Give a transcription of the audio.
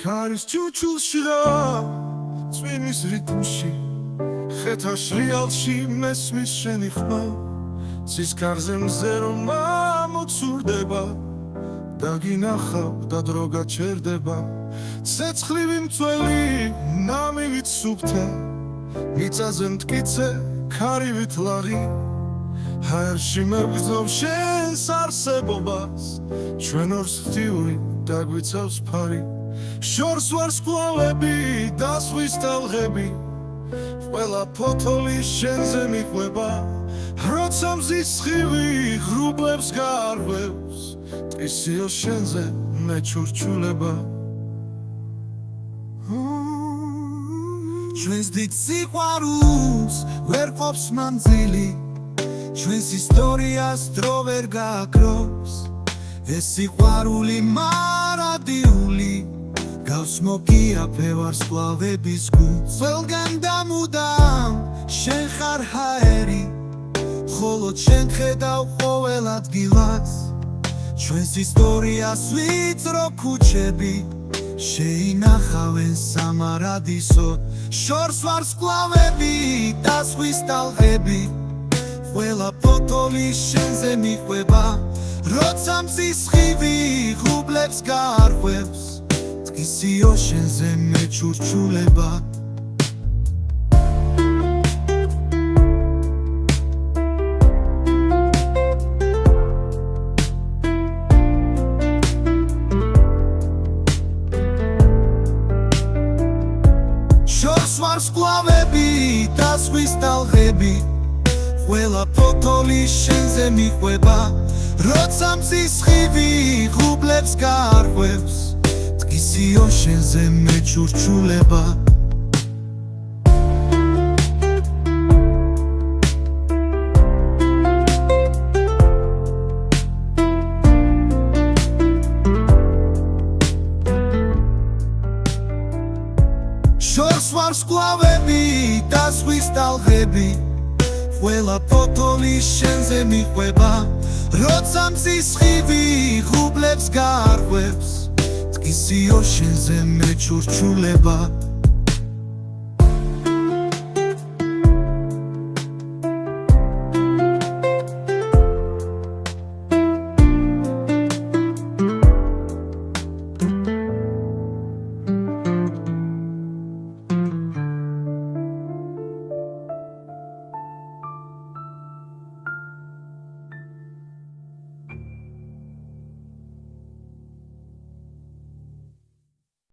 Karis çuçulşira Zvinis ritmში ხეთა შრიალში მესმის შენი ხმა ცის კარზე მზე რომ მოცურდება დაგინახავ და დრო გაჩერდება ცეცხლივი მწველი ნამივით სუფთა მიწაზე მტკიცე ქარივით ლაღი ჰაერში მებრძოლ შენს არსებობას ჩვენ ორს ღვთიური დაგვიცავს ფარი შორს ვარ სკვლავები და ზღვის ტალღები ყველა ფოთოლი შენზე მიყვება როცა მზის სხივი ღრუბლებს გაარღვევს ტყისიო შენზე მე ჩურჩულება ჩვენს დიდ სიყვარულს ვერ ყოფს მანძილი ჩვენს ისტორიას დრო ვერ გააკრობს ეს სიყვარული მარადიული გავს მოგიაფე ვარსკვლავების გულს ყველგან და მუდამ შენ ხარ ჰაერი ხოლო შენ ხედავ ყოველ ადგილას ჩვენს ისტორიას ვიწრო ქუჩები შეინახავენ სამარადისო შორს ვარსკვლავები და ზღვის ტალღები ყველა ფოთოლი შენზე მიყვება როცა მზის სხივი ღრუბლებს გაარღვევს ტყისიო შენზე მე ჩურჩულება შორს ვარსკვლავები და ზღვის ტალღები ყველა ფოთოლი შენზე მიყვება როცა მზის სხივი ღრუბლებს გაარღვევს ტყისიო შენზე მე ჩურჩულება შორს ვარსკვლავები და ზღვის ტალღები ყველა ფოთოლი შენზე მიყვება როცა მზის სხივი ღრუბლებს გაარღვევს ტყისიო შენზე მე ჩურჩულება